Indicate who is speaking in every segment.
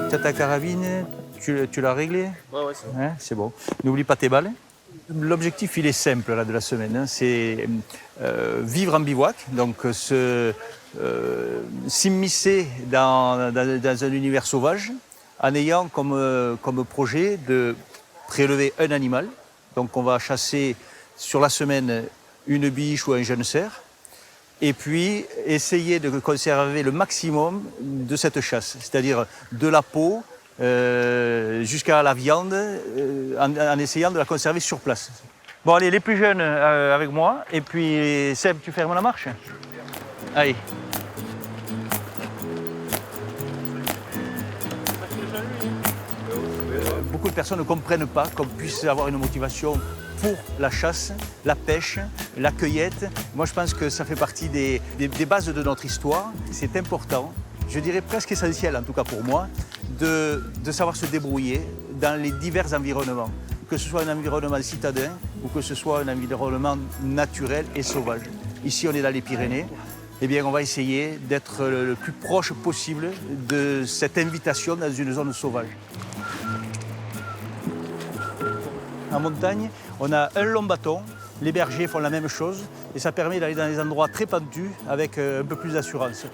Speaker 1: T'as ta carabine, tu l'as réglée?
Speaker 2: Ouais,
Speaker 1: C'est bon. N'oublie pas tes balles. L'objectif, il est simple là, de la semaine. C'est vivre en bivouac, donc s'immiscer dans un univers sauvage en ayant comme projet de prélever un animal. Donc on va chasser sur la semaine une biche ou un jeune cerf. Et puis essayer de conserver le maximum de cette chasse, c'est-à-dire de la peau jusqu'à la viande, en essayant de la conserver sur place. Bon allez, les plus jeunes avec moi, et puis Seb, tu fermes la marche? Allez. Beaucoup de personnes ne comprennent pas qu'on puisse avoir une motivation pour la chasse, la pêche, la cueillette. Moi, je pense que ça fait partie des bases de notre histoire. C'est important, je dirais presque essentiel, en tout cas pour moi, de savoir se débrouiller dans les divers environnements, que ce soit un environnement citadin ou que ce soit un environnement naturel et sauvage. Ici, on est dans les Pyrénées. Eh bien, on va essayer d'être le plus proche possible de cette invitation dans une zone sauvage. En montagne, on a un long bâton, les bergers font la même chose et ça permet d'aller dans des endroits très pentus avec un peu plus d'assurance.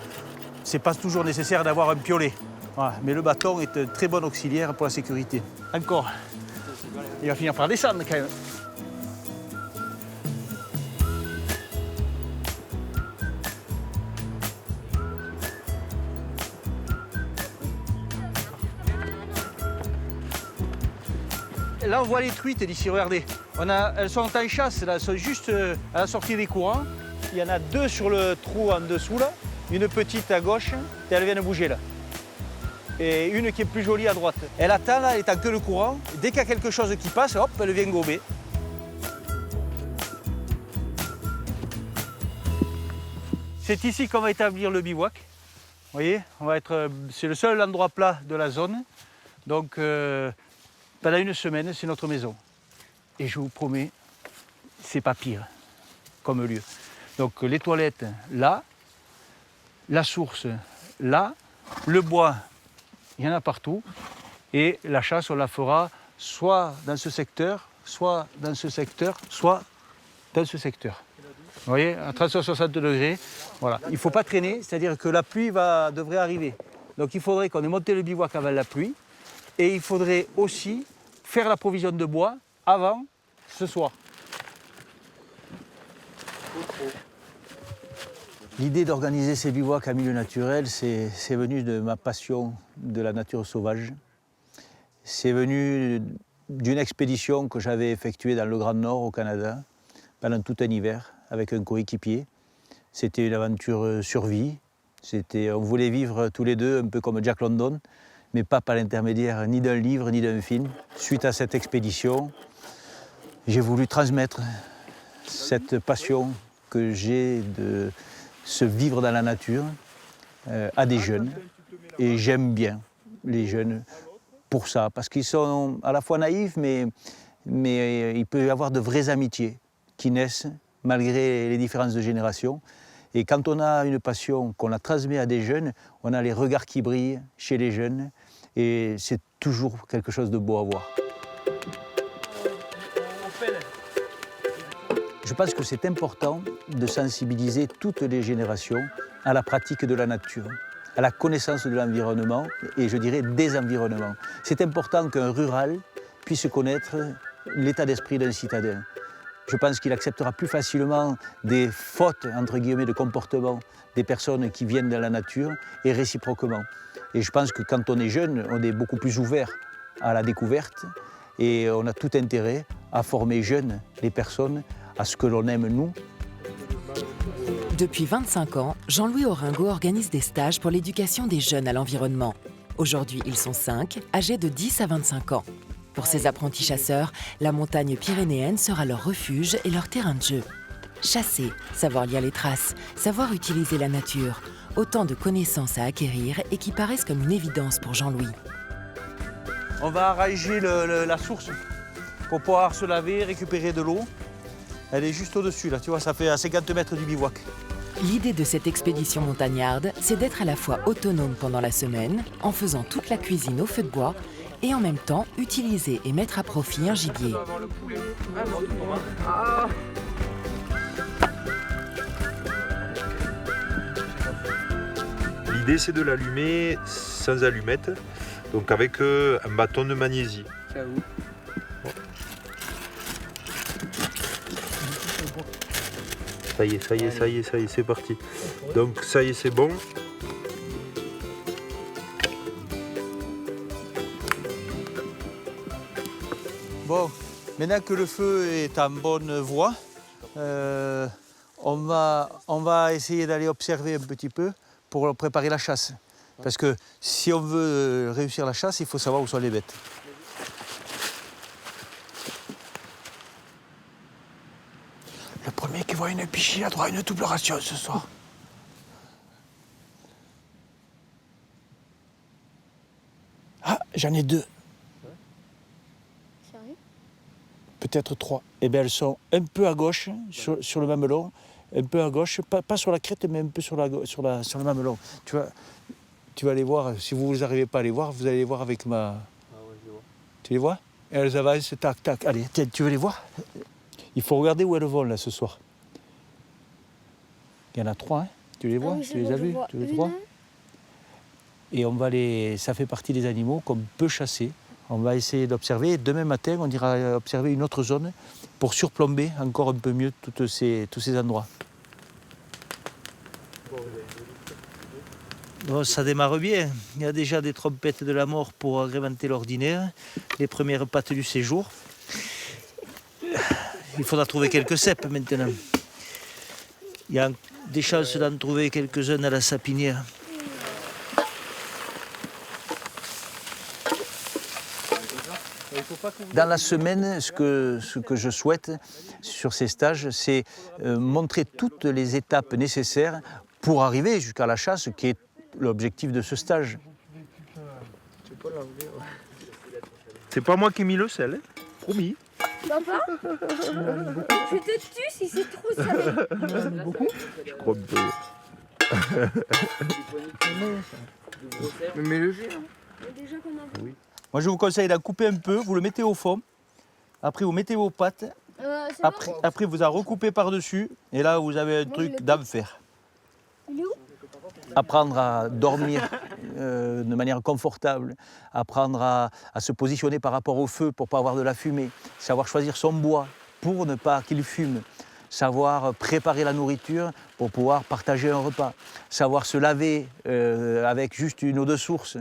Speaker 1: Ce n'est pas toujours nécessaire d'avoir un piolet, voilà, mais le bâton est un très bon auxiliaire pour la sécurité. Encore, il va finir par descendre quand même. Là, on voit les truites d'ici, regardez. Elles sont en chasse, là, elles sont juste à la sortie des courants. Il y en a deux sur le trou en dessous, là. Une petite à gauche, et elle vient de bouger, là. Et une qui est plus jolie à droite. Elle attend, là, elle est en queue de courant. Dès qu'il y a quelque chose qui passe, hop, elle vient gober. C'est ici qu'on va établir le bivouac. Vous voyez, c'est le seul endroit plat de la zone. Donc, pendant une semaine, c'est notre maison. Et je vous promets, c'est pas pire comme lieu. Donc les toilettes là, la source là, le bois, il y en a partout. Et la chasse, on la fera soit dans ce secteur, soit dans ce secteur, soit dans ce secteur. Vous voyez, à 360 degrés. Voilà. Il ne faut pas traîner, c'est-à-dire que la pluie devrait arriver. Donc il faudrait qu'on ait monté le bivouac avant la pluie. Et il faudrait aussi faire la provision de bois avant ce soir. L'idée d'organiser ces bivouacs en milieu naturel, c'est venu de ma passion de la nature sauvage. C'est venu d'une expédition que j'avais effectuée dans le Grand Nord au Canada pendant tout un hiver avec un coéquipier. C'était une aventure survie. On voulait vivre tous les deux un peu comme Jack London, mais pas par l'intermédiaire ni d'un livre ni d'un film. Suite à cette expédition, j'ai voulu transmettre cette passion que j'ai de se vivre dans la nature à des jeunes. Et j'aime bien les jeunes pour ça, parce qu'ils sont à la fois naïfs, mais il peut y avoir de vraies amitiés qui naissent malgré les différences de génération. Et quand on a une passion, qu'on la transmet à des jeunes, on a les regards qui brillent chez les jeunes. Et c'est toujours quelque chose de beau à voir. Je pense que c'est important de sensibiliser toutes les générations à la pratique de la nature, à la connaissance de l'environnement et je dirais des environnements. C'est important qu'un rural puisse connaître l'état d'esprit d'un citadin. Je pense qu'il acceptera plus facilement des fautes, entre guillemets, de comportement des personnes qui viennent de la nature et réciproquement. Et je pense que quand on est jeune, on est beaucoup plus ouvert à la découverte et on a tout intérêt à former jeunes les personnes à ce que l'on aime nous.
Speaker 3: Depuis 25 ans, Jean-Louis Oringo organise des stages pour l'éducation des jeunes à l'environnement. Aujourd'hui, ils sont 5, âgés de 10 à 25 ans. Pour ces apprentis chasseurs, la montagne pyrénéenne sera leur refuge et leur terrain de jeu. Chasser, savoir lire les traces, savoir utiliser la nature, autant de connaissances à acquérir et qui paraissent comme une évidence pour Jean-Louis.
Speaker 1: On va arranger la source pour pouvoir se laver, récupérer de l'eau. Elle est juste au-dessus, là, tu vois, ça fait à 50 mètres du bivouac.
Speaker 3: L'idée de cette expédition montagnarde, c'est d'être à la fois autonome pendant la semaine, en faisant toute la cuisine au feu de bois, et en même temps utiliser et mettre à profit un gibier.
Speaker 2: L'idée c'est de l'allumer sans allumette, donc avec un bâton de magnésie. Ça y est, c'est parti. Donc ça y est, c'est bon.
Speaker 1: Bon, maintenant que le feu est en bonne voie, on va essayer d'aller observer un petit peu pour préparer la chasse. Parce que si on veut réussir la chasse, il faut savoir où sont les bêtes. Le premier qui voit une biche, il a droit à une double ration ce soir. Ah, j'en ai 2.
Speaker 4: Sérieux?
Speaker 1: Peut-être 3. Eh bien, elles sont un peu à gauche, sur le mamelon, un peu à gauche, pas sur la crête, mais un peu sur le mamelon. Tu vas les voir, si vous n'arrivez pas à les voir, vous allez les voir avec ma... Ah ouais, je vois. Tu les vois? Et elles avancent, tac, tac. Allez, tiens, tu veux les voir? Il faut regarder où elles vont, là, ce soir. Il y en a 3, hein? Tu les vois?
Speaker 4: Ah oui,
Speaker 1: tu les as vus? Tu les vois? Et ça fait partie des animaux qu'on peut chasser. On va essayer d'observer. Demain matin, on ira observer une autre zone pour surplomber encore un peu mieux tous ces endroits. Bon, ça démarre bien. Il y a déjà des trompettes de la mort pour agrémenter l'ordinaire. Les premières pattes du séjour. Il faudra trouver quelques cèpes maintenant. Il y a des chances d'en trouver quelques-uns à la sapinière. Dans la semaine, ce que je souhaite sur ces stages, c'est montrer toutes les étapes nécessaires pour arriver jusqu'à la chasse, qui est l'objectif de ce stage.
Speaker 2: C'est pas moi qui ai mis le sel, hein. Promis.
Speaker 4: Papa, je te tue si c'est trop salé.
Speaker 2: Je crois que...
Speaker 5: Mais le jus,
Speaker 4: Déjà qu'on a vu.
Speaker 1: Moi, je vous conseille d'en couper un peu, vous le mettez au fond, après vous mettez vos pattes, après vous en recoupez par-dessus, et là vous avez un truc d'enfer.
Speaker 4: Il est où?
Speaker 1: Apprendre à dormir de manière confortable, apprendre à se positionner par rapport au feu pour ne pas avoir de la fumée, savoir choisir son bois pour ne pas qu'il fume, savoir préparer la nourriture pour pouvoir partager un repas, savoir se laver avec juste une eau de source,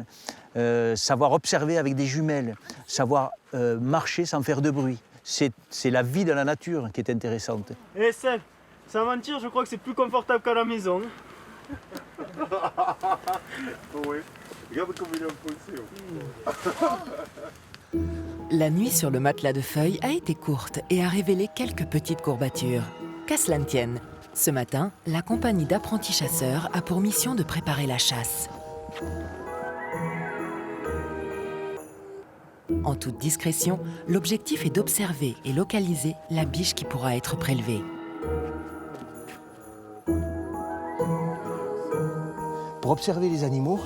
Speaker 1: savoir observer avec des jumelles, savoir marcher sans faire de bruit. C'est la vie de la nature qui est intéressante.
Speaker 6: Eh Seb, sans mentir, je crois que c'est plus confortable qu'à la maison.
Speaker 2: Oui. Regarde comme il est enfoncé.
Speaker 3: La nuit sur le matelas de feuilles a été courte et a révélé quelques petites courbatures. Qu'à cela ne tienne, ce matin, la compagnie d'apprentis chasseurs a pour mission de préparer la chasse. En toute discrétion, l'objectif est d'observer et localiser la biche qui pourra être prélevée.
Speaker 1: Pour observer les animaux,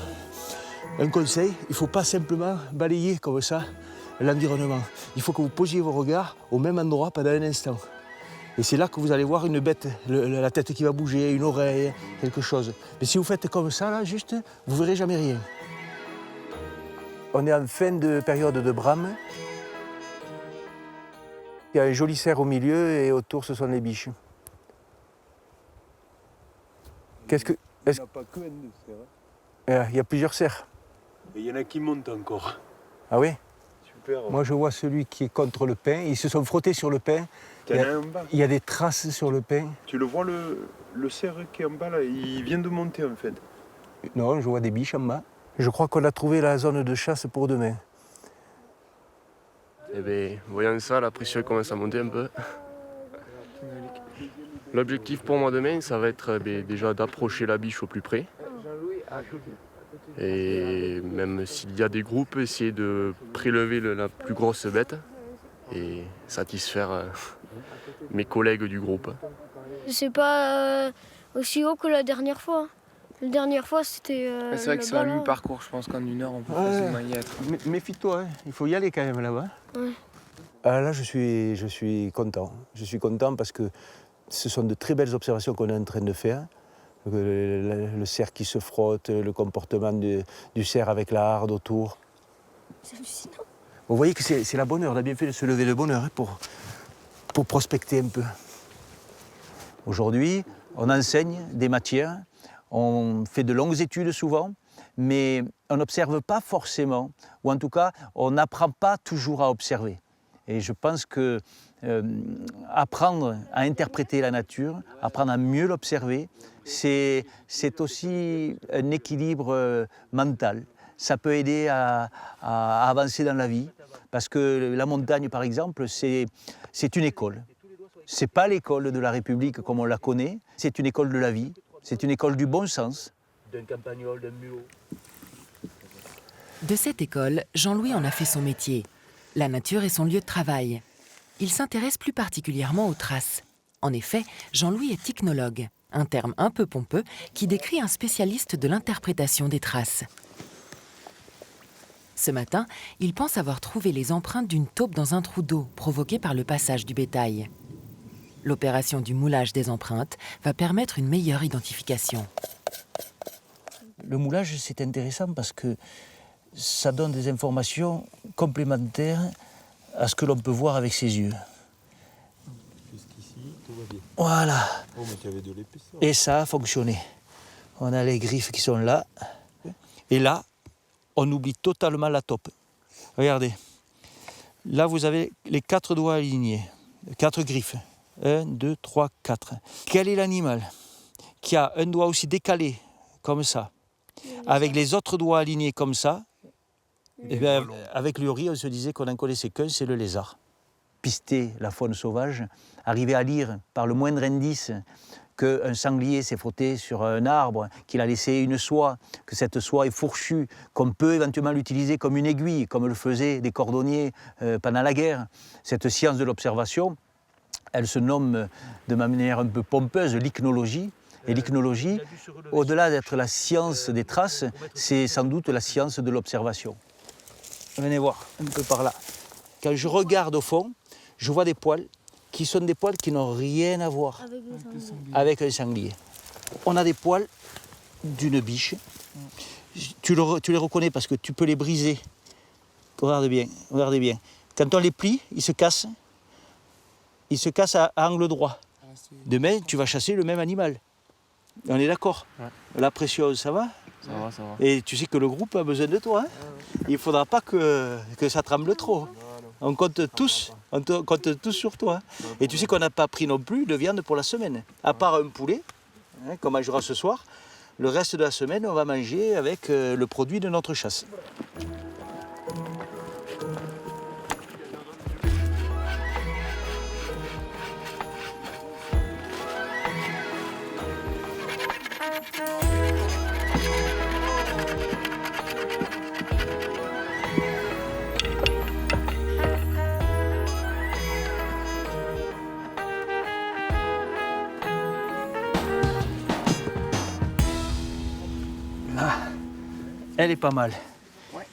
Speaker 1: un conseil, il ne faut pas simplement balayer comme ça l'environnement. Il faut que vous posiez vos regards au même endroit pendant un instant. Et c'est là que vous allez voir une bête, la tête qui va bouger, une oreille, quelque chose. Mais si vous faites comme ça, là, juste, vous ne verrez jamais rien. On est en fin de période de brame. Il y a un joli cerf au milieu et autour, ce sont les biches. Qu'est-ce que...
Speaker 2: Il n'y en a pas que un de cerf.
Speaker 1: Il y a plusieurs cerfs.
Speaker 2: Et il y en a qui montent encore.
Speaker 1: Ah oui?
Speaker 2: Super.
Speaker 1: Moi, je vois celui qui est contre le pin. Ils se sont frottés sur le pin.
Speaker 2: Il y en a un en bas.
Speaker 1: Il y a des traces sur le pin.
Speaker 2: Tu le vois, le cerf qui est en bas, là, il vient de monter en fait.
Speaker 1: Non, je vois des biches en bas. Je crois qu'on a trouvé la zone de chasse pour demain.
Speaker 5: Eh bien, voyant ça, la pression commence à monter un peu. L'objectif pour moi demain, ça va être déjà d'approcher la biche au plus près. Et même s'il y a des groupes, essayer de prélever la plus grosse bête et satisfaire mes collègues du groupe.
Speaker 4: Je sais pas aussi haut que la dernière fois. La dernière fois, c'était.
Speaker 7: C'est vrai que c'est un mi-parcours, je pense qu'en 1 heure, on peut facilement y être.
Speaker 1: Méfie-toi, hein. Il faut y aller quand même là-bas.
Speaker 4: Ouais.
Speaker 1: Ah, là, je suis content. Je suis content parce que ce sont de très belles observations qu'on est en train de faire. Le cerf qui se frotte, le comportement du cerf avec la harde autour.
Speaker 4: C'est hallucinant.
Speaker 1: Vous voyez que c'est la bonne heure, on a bien fait de se lever de bonne heure hein, pour prospecter un peu. Aujourd'hui, on enseigne des matières, on fait de longues études souvent, mais on n'observe pas forcément, ou en tout cas, on n'apprend pas toujours à observer. Et je pense que apprendre à interpréter la nature, apprendre à mieux l'observer, c'est aussi un équilibre mental. Ça peut aider à avancer dans la vie, parce que la montagne, par exemple, c'est une école. Ce n'est pas l'école de la République comme on la connaît, c'est une école de la vie, c'est une école du bon sens. D'un campagnol, d'un mulot.
Speaker 3: De cette école, Jean-Louis en a fait son métier. La nature est son lieu de travail. Il s'intéresse plus particulièrement aux traces. En effet, Jean-Louis est ichnologue, un terme un peu pompeux qui décrit un spécialiste de l'interprétation des traces. Ce matin, il pense avoir trouvé les empreintes d'une taupe dans un trou d'eau provoqué par le passage du bétail. L'opération du moulage des empreintes va permettre une meilleure identification.
Speaker 1: Le moulage, c'est intéressant parce que ça donne des informations complémentaires à ce que l'on peut voir avec ses yeux.
Speaker 2: Jusqu'ici, tout va bien.
Speaker 1: Voilà.
Speaker 2: Oh, mais tu avais de l'épaisseur.
Speaker 1: Et ça a fonctionné. On a les griffes qui sont là. Et là, on oublie totalement la taupe. Regardez. Là, vous avez les 4 doigts alignés. 4 griffes. 1, 2, 3, 4. Quel est l'animal qui a un doigt aussi décalé, comme ça, avec les autres doigts alignés comme ça? Eh bien, avec Lurie, on se disait qu'on n'en connaissait qu'un, c'est le lézard. Pister la faune sauvage, arriver à lire par le moindre indice qu'un sanglier s'est frotté sur un arbre, qu'il a laissé une soie, que cette soie est fourchue, qu'on peut éventuellement l'utiliser comme une aiguille, comme le faisaient des cordonniers pendant la guerre. Cette science de l'observation, elle se nomme de manière un peu pompeuse l'ichnologie. Et l'ichnologie, au-delà d'être la science des traces, c'est sans doute la science de l'observation. Venez voir, un peu par là. Quand je regarde au fond, je vois des poils qui sont des poils qui n'ont rien à voir avec un sanglier. On a des poils d'une biche. Tu les reconnais parce que tu peux les briser. Regardez bien, regardez bien. Quand on les plie, ils se cassent. Ils se cassent à angle droit. Demain, tu vas chasser le même animal. On est d'accord?
Speaker 5: Ouais.
Speaker 1: La pression, ça va?
Speaker 5: Ça va, ça va.
Speaker 1: Et tu sais que le groupe a besoin de toi. Hein? Il ne faudra pas que ça tremble trop. On compte tous sur toi. Et tu sais qu'on n'a pas pris non plus de viande pour la semaine. À part un poulet, hein, qu'on mangera ce soir, le reste de la semaine, on va manger avec le produit de notre chasse. Elle est pas mal. Ouais.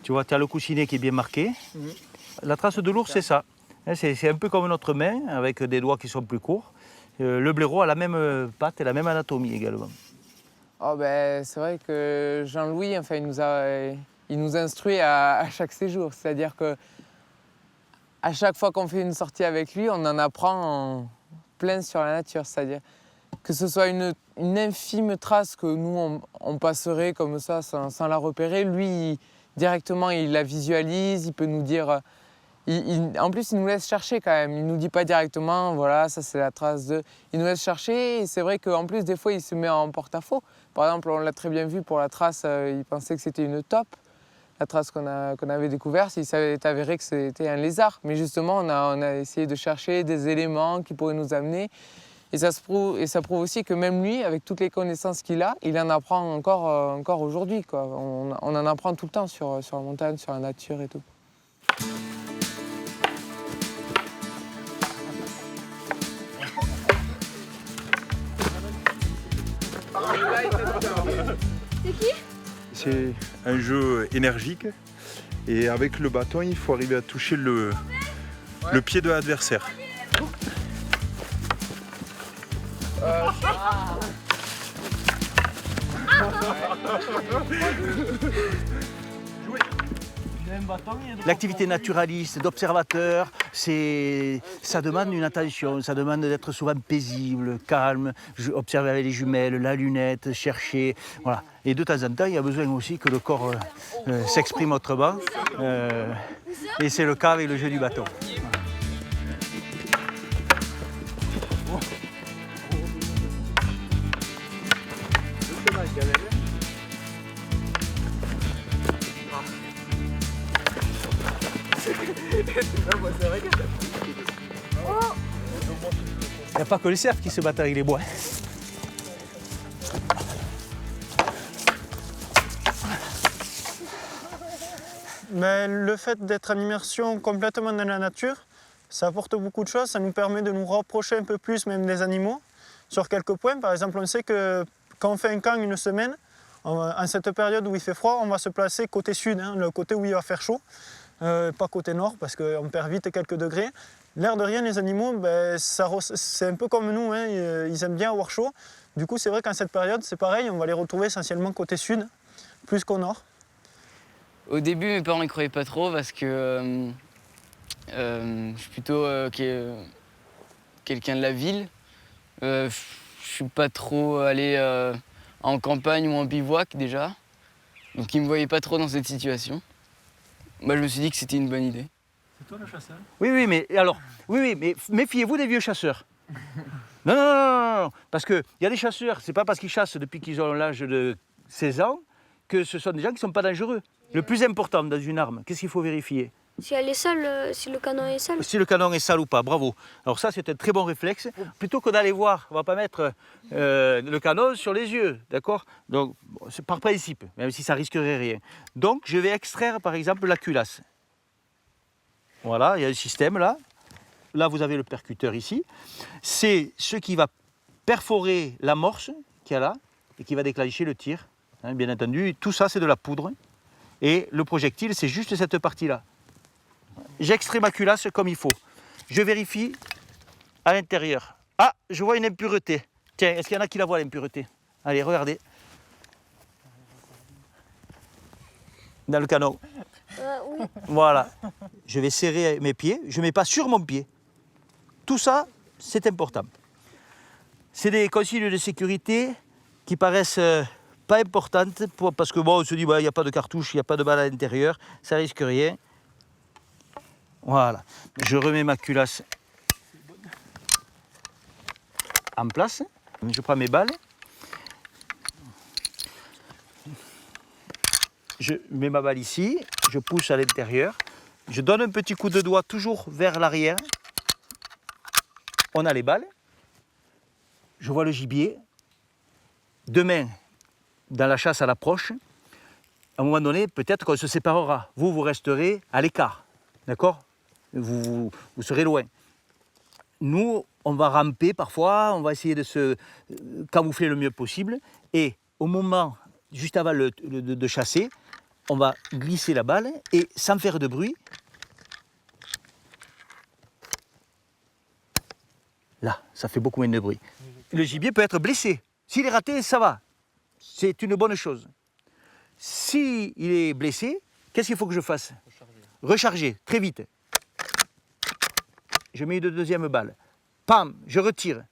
Speaker 1: Tu vois, tu as le coussinet qui est bien marqué. La trace de l'ours, c'est ça. C'est un peu comme notre main, avec des doigts qui sont plus courts. Le blaireau a la même patte et la même anatomie également.
Speaker 7: Oh ben, c'est vrai que Jean-Louis, enfin, il nous instruit à chaque séjour. C'est-à-dire que à chaque fois qu'on fait une sortie avec lui, on en apprend plein sur la nature. C'est-à-dire que ce soit une infime trace que nous, on passerait comme ça sans la repérer. Lui, directement, il la visualise, il peut nous dire... en plus, il nous laisse chercher quand même. Il ne nous dit pas directement, voilà, ça c'est la trace de... Il nous laisse chercher et c'est vrai qu'en plus, des fois, il se met en porte-à-faux. Par exemple, on l'a très bien vu pour la trace, il pensait que c'était une taupe. La trace qu'on avait découverte, il s'est avéré que c'était un lézard. Mais justement, on a essayé de chercher des éléments qui pourraient nous amener. Et ça prouve aussi que même lui, avec toutes les connaissances qu'il a, il en apprend encore aujourd'hui, quoi. On en apprend tout le temps sur la montagne, sur la nature et tout.
Speaker 2: c'est un jeu énergique. Et avec le bâton, il faut arriver à toucher le pied de l'adversaire.
Speaker 1: L'activité naturaliste, d'observateur, ça demande une attention, ça demande d'être souvent paisible, calme, observer avec les jumelles, la lunette, chercher, voilà. Et de temps en temps, il y a besoin aussi que le corps s'exprime autrement, et c'est le cas avec le jeu du bâton. Il n'y a pas que les cerfs qui se battent avec les bois.
Speaker 6: Mais le fait d'être en immersion complètement dans la nature, ça apporte beaucoup de choses. Ça nous permet de nous rapprocher un peu plus même des animaux sur quelques points. Par exemple, on sait que quand on fait un camp une semaine, en cette période où il fait froid, on va se placer côté sud, hein, le côté où il va faire chaud. Pas côté nord parce qu'on perd vite quelques degrés. L'air de rien, les animaux, ben, c'est un peu comme nous, hein, ils aiment bien avoir chaud. Du coup, c'est vrai qu'en cette période, c'est pareil, on va les retrouver essentiellement côté sud, plus qu'au nord.
Speaker 8: Au début, mes parents ne croyaient pas trop parce que je suis plutôt quelqu'un de la ville. Je suis pas trop allé en campagne ou en bivouac déjà. Donc ils ne me voyaient pas trop dans cette situation. Moi, je me suis dit que c'était une bonne idée.
Speaker 6: C'est toi le chasseur?
Speaker 1: Oui, mais méfiez-vous des vieux chasseurs. Non, parce qu'il y a des chasseurs, c'est pas parce qu'ils chassent depuis qu'ils ont l'âge de 16 ans que ce sont des gens qui ne sont pas dangereux. Le plus important dans une arme, qu'est-ce qu'il faut vérifier?
Speaker 4: Si elle est sale, si le canon est sale.
Speaker 1: Si le canon est sale ou pas, bravo. Alors ça, c'est un très bon réflexe. Plutôt que d'aller voir, on ne va pas mettre le canon sur les yeux, d'accord? Donc, bon, c'est par principe, même si ça risquerait rien. Donc, je vais extraire, par exemple, la culasse. Voilà, il y a un système là. Là, vous avez le percuteur ici. C'est ce qui va perforer l'amorce qu'il y a là et qui va déclencher le tir. Hein, bien entendu, tout ça, c'est de la poudre. Et le projectile, c'est juste cette partie-là. J'extrais ma culasse comme il faut. Je vérifie à l'intérieur. Ah, je vois une impureté. Tiens, est-ce qu'il y en a qui la voient, l'impureté? Allez, regardez. Dans le canon.
Speaker 4: Oui.
Speaker 1: Voilà. Je vais serrer mes pieds. Je ne mets pas sur mon pied. Tout ça, c'est important. C'est des consignes de sécurité qui paraissent pas importantes parce que bon, on se dit, il n'y a pas de cartouche, il n'y a pas de balle à l'intérieur, ça risque rien. Voilà. Je remets ma culasse en place. Je prends mes balles. Je mets ma balle ici, je pousse à l'intérieur. Je donne un petit coup de doigt toujours vers l'arrière. On a les balles. Je vois le gibier. Demain, dans la chasse à l'approche, à un moment donné, peut-être qu'on se séparera. Vous, vous resterez à l'écart. D'accord ? Vous serez loin. Nous, on va ramper parfois, on va essayer de se camoufler le mieux possible. Et au moment, juste avant de chasser, on va glisser la balle et sans faire de bruit, là, ça fait beaucoup moins de bruit. Le gibier peut être blessé. S'il est raté, ça va. C'est une bonne chose. S'il est blessé, qu'est-ce qu'il faut que je fasse? Recharger, très vite. Je mets une deuxième balle. Pam, je retire.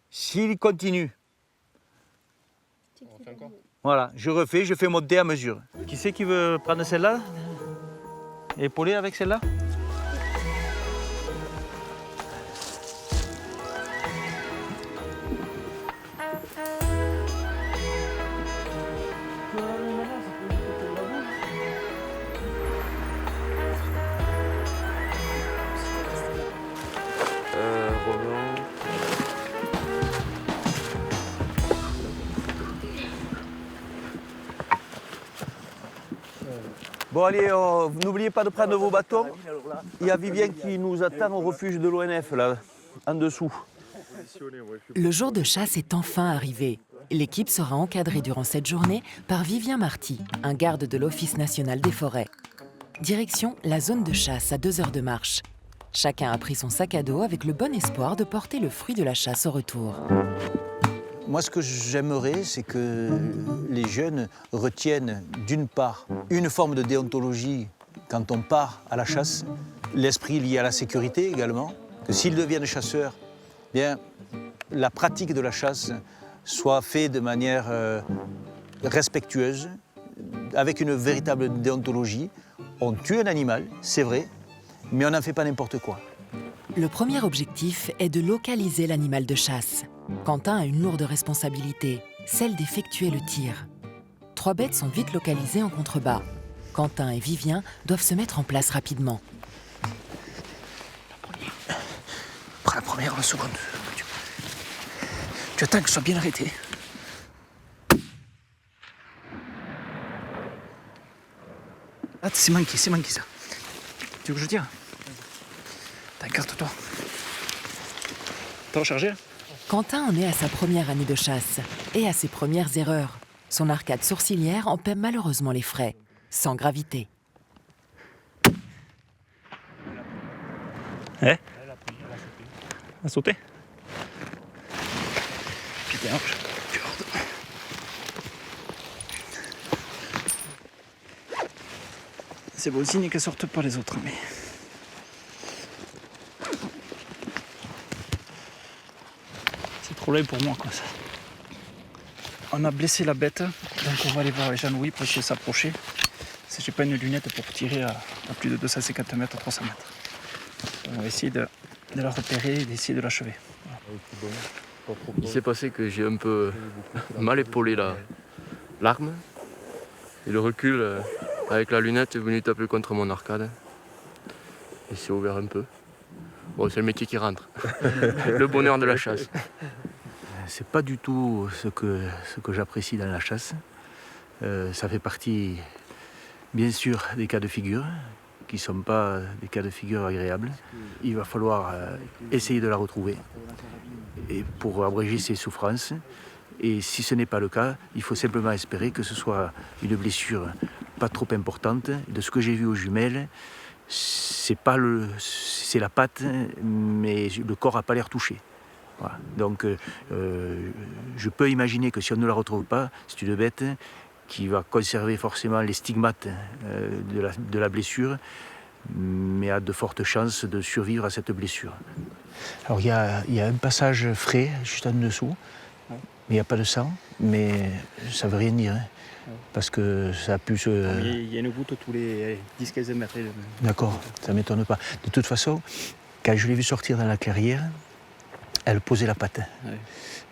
Speaker 1: S'il continue, voilà, je refais, je fais monter à mesure. Qui c'est qui veut prendre celle-là? Épauler avec celle-là?
Speaker 5: Romain.
Speaker 1: Bon allez, n'oubliez pas de prendre vos bâtons. Il y a Vivien qui nous attend au refuge de l'ONF, là, en dessous.
Speaker 3: Le jour de chasse est enfin arrivé. L'équipe sera encadrée durant cette journée par Vivien Marty, un garde de l'Office national des forêts. Direction la zone de chasse à 2 heures de marche. Chacun a pris son sac à dos avec le bon espoir de porter le fruit de la chasse au retour.
Speaker 1: Moi, ce que j'aimerais, c'est que les jeunes retiennent d'une part une forme de déontologie quand on part à la chasse, l'esprit lié à la sécurité également, que s'ils deviennent chasseurs, bien, la pratique de la chasse soit faite de manière respectueuse, avec une véritable déontologie. On tue un animal, c'est vrai, mais on n'en fait pas n'importe quoi.
Speaker 3: Le premier objectif est de localiser l'animal de chasse. Quentin a une lourde responsabilité, celle d'effectuer le tir. 3 bêtes sont vite localisées en contrebas. Quentin et Vivien doivent se mettre en place rapidement.
Speaker 9: Prends la première, la seconde. Tu attends que ce soit bien arrêté. Ah, c'est manqué ça. Tu veux que je tire? T'inquiète-toi. T'as rechargé?
Speaker 3: Quentin en est à sa première année de chasse et à ses premières erreurs. Son arcade sourcilière en paie malheureusement les frais, sans gravité.
Speaker 9: Elle a sauté. Putain, tu regardes. C'est bon signe qu'elles sortent pas les autres, mais... C'est trop laid pour moi, quoi, ça. On a blessé la bête, donc on va aller voir Jean-Louis pour essayer de s'approcher. Si j'ai pas une lunette pour tirer à plus de 250 mètres, 300 mètres. On va essayer de la repérer et d'essayer de l'achever.
Speaker 5: Il s'est passé que j'ai un peu mal épaulé l'arme. Et le recul, avec la lunette, est venu taper contre mon arcade. Il s'est ouvert un peu. Bon, c'est le métier qui rentre. Le bonheur de la chasse.
Speaker 1: C'est pas du tout ce que j'apprécie dans la chasse. Ça fait partie, bien sûr, des cas de figure, qui ne sont pas des cas de figure agréables. Il va falloir essayer de la retrouver et pour abréger ses souffrances. Et si ce n'est pas le cas, il faut simplement espérer que ce soit une blessure pas trop importante. De ce que j'ai vu aux jumelles, c'est la patte, mais le corps n'a pas l'air touché. Voilà. Donc je peux imaginer que si on ne la retrouve pas, c'est une bête qui va conserver forcément les stigmates de la blessure, mais a de fortes chances de survivre à cette blessure. Alors il y a un passage frais juste en dessous, mais il n'y a pas de sang, mais ça ne veut rien dire, hein, parce que ça a pu se...
Speaker 9: Il y a une goutte tous les 10-15 mètres.
Speaker 1: D'accord, ça ne m'étonne pas. De toute façon, quand je l'ai vu sortir dans la clairière, elle posait la patte. Ouais.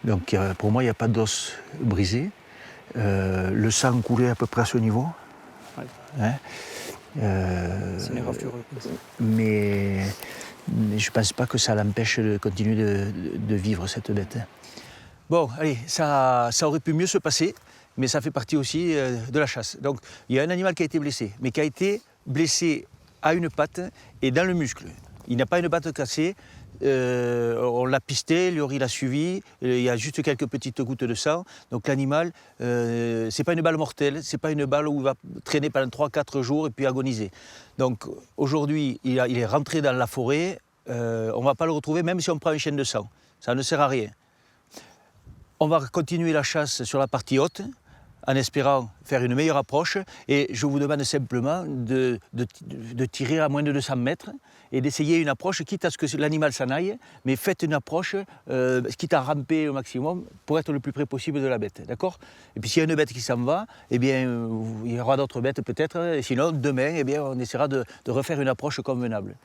Speaker 1: Donc pour moi, il n'y a pas d'os brisé. Le sang coulait à peu près à ce niveau. Ouais. Hein,
Speaker 9: c'est une rafure.
Speaker 1: Mais je ne pense pas que ça l'empêche de continuer de vivre, cette bête. Bon, allez, ça aurait pu mieux se passer, mais ça fait partie aussi de la chasse. Donc il y a un animal qui a été blessé, mais qui a été blessé à une patte et dans le muscle. Il n'a pas une patte cassée. On l'a pisté, Liori l'a suivi, il y a juste quelques petites gouttes de sang. Donc l'animal, c'est pas une balle mortelle, c'est pas une balle où il va traîner pendant 3-4 jours et puis agoniser. Donc aujourd'hui, il est rentré dans la forêt, on ne va pas le retrouver même si on prend une chaîne de sang. Ça ne sert à rien. On va continuer la chasse sur la partie haute, en espérant faire une meilleure approche. Et je vous demande simplement de tirer à moins de 200 mètres et d'essayer une approche, quitte à ce que l'animal s'en aille, mais faites une approche, quitte à ramper au maximum, pour être le plus près possible de la bête, d'accord? Et puis s'il y a une bête qui s'en va, eh bien, il y aura d'autres bêtes peut-être, et sinon, demain, eh bien, on essaiera de refaire une approche convenable.